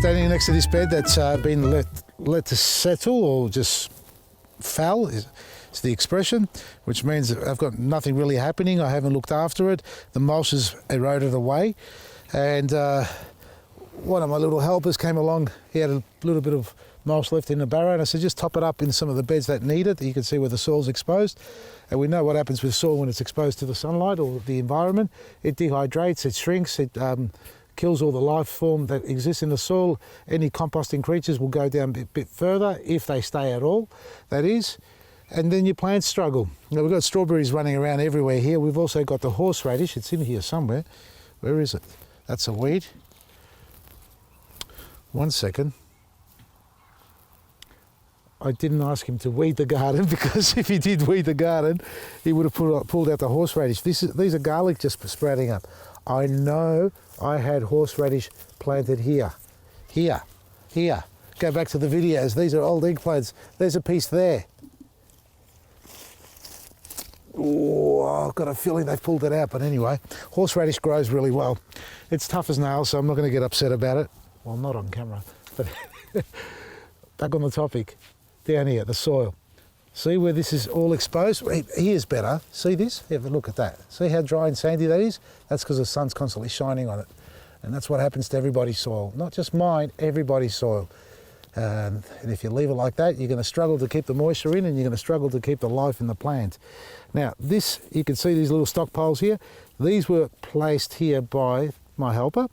standing next to this bed that's been let to settle or just foul is the expression, which means I've got nothing really happening. I haven't looked after it. The mulch has eroded away, and one of my little helpers came along. He had a little bit of mulch left in the barrow, and I said just top it up in some of the beds that need it. You can see where the soil's exposed, and we know what happens with soil when it's exposed to the sunlight or the environment. It dehydrates, it shrinks, it kills all the life form that exists in the soil. Any composting creatures will go down a bit further if they stay at all, that is. And then your plants struggle. Now, we've got strawberries running around everywhere here. We've also got the horseradish. It's in here somewhere. Where is it? That's a weed. One second. I didn't ask him to weed the garden, because if he did weed the garden, he would have pulled out the horseradish. These are garlic just sprouting up. I know I had horseradish planted here. Go back to the videos. These are old eggplants. There's a piece there. Oh, I've got a feeling they've pulled it out, but anyway, horseradish grows really well. It's tough as nails, so I'm not going to get upset about it. Well, not on camera, but back on the topic. Down here, the soil. See where this is all exposed? Here's better. See this? Have a look at that. See how dry and sandy that is? That's because the sun's constantly shining on it. And that's what happens to everybody's soil. Not just mine, everybody's soil. And if you leave it like that, you're going to struggle to keep the moisture in, and you're going to struggle to keep the life in the plant. Now, this, you can see these little stockpiles here. These were placed here by my helper.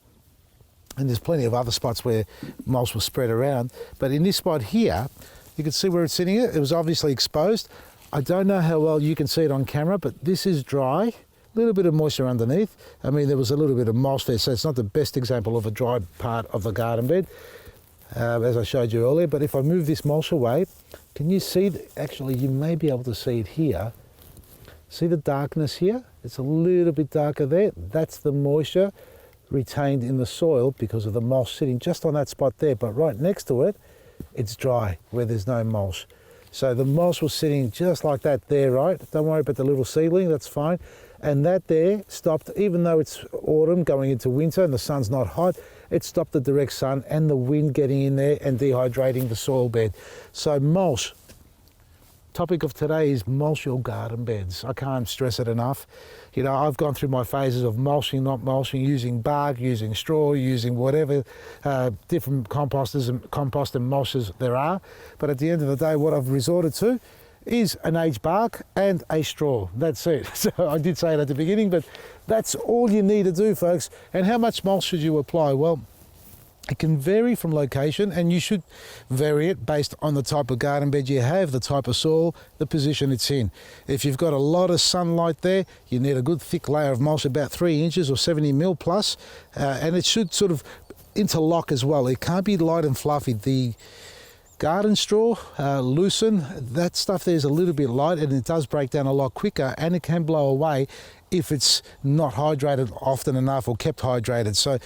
And there's plenty of other spots where mulch was spread around. But in this spot here, you can see where it's sitting here. It was obviously exposed. I don't know how well you can see it on camera, but this is dry. A little bit of moisture underneath. I mean, there was a little bit of mulch there, so it's not the best example of a dry part of the garden bed, as I showed you earlier. But if I move this mulch away, can you see, actually you may be able to see it here. See the darkness here? It's a little bit darker there. That's the moisture retained in the soil because of the mulch sitting just on that spot there. But right next to it, it's dry where there's no mulch. So the mulch was sitting just like that there, right? Don't worry about the little seedling, that's fine. And that there stopped, even though it's autumn going into winter and the sun's not hot, it stopped the direct sun and the wind getting in there and dehydrating the soil bed. So mulch. Topic of today is mulch your garden beds. I can't stress it enough. You know, I've gone through my phases of mulching, not mulching, using bark, using straw, using whatever different compost and mulches there are. But at the end of the day, what I've resorted to is an aged bark and a straw. That's it. So I did say it at the beginning, but that's all you need to do, folks. And how much mulch should you apply? Well, it can vary from location, and you should vary it based on the type of garden bed you have, the type of soil, the position it's in. If you've got a lot of sunlight there, you need a good thick layer of mulch, about 3 inches or 70 mil plus, and it should sort of interlock as well. It can't be light and fluffy. The garden straw, lucerne, that stuff there's a little bit light, and it does break down a lot quicker, and it can blow away if it's not hydrated often enough or kept hydrated. So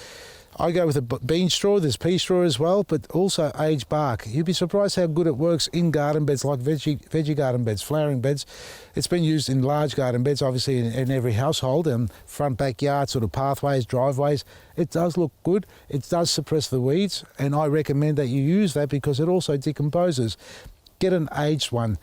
I go with a bean straw. There's pea straw as well, but also aged bark. You'd be surprised how good it works in garden beds like veggie garden beds, flowering beds. It's been used in large garden beds, obviously in every household, and front backyard sort of pathways, driveways. It does look good. It does suppress the weeds, and I recommend that you use that because it also decomposes. Get an aged one.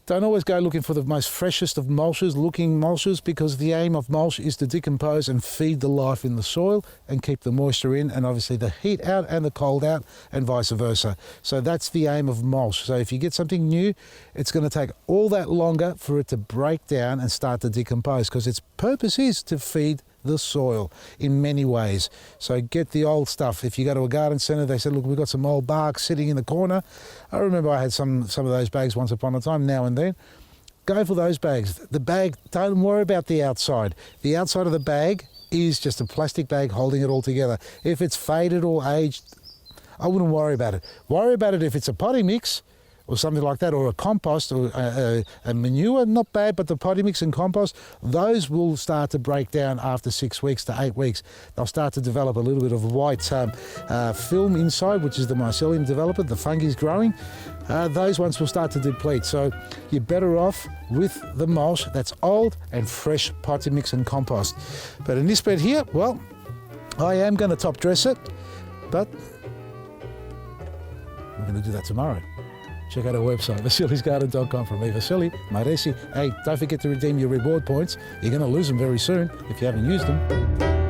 Don't always go looking for the most freshest of looking mulches, because the aim of mulch is to decompose and feed the life in the soil and keep the moisture in, and obviously the heat out and the cold out, and vice versa. So that's the aim of mulch. So if you get something new, it's going to take all that longer for it to break down and start to decompose, because its purpose is to feed the soil in many ways. So get the old stuff. If you go to a garden centre, they said, look, we've got some old bark sitting in the corner. I remember I had some of those bags once upon a time, now and then. Go for those bags. The bag, don't worry about the outside. The outside of the bag is just a plastic bag holding it all together. If it's faded or aged, I wouldn't worry about it. Worry about it if it's a potting mix or something like that, or a compost, or a manure, not bad, but the potting mix and compost, those will start to break down after 6 weeks to 8 weeks. They'll start to develop a little bit of white film inside, which is the mycelium development, the fungi's growing. Those ones will start to deplete. So you're better off with the mulch that's old and fresh potting mix and compost. But in this bed here, well, I am going to top dress it, but I'm going to do that tomorrow. Check out our website, vasilisgarden.com. From me, Vasily Maresi. Hey, don't forget to redeem your reward points. You're going to lose them very soon if you haven't used them.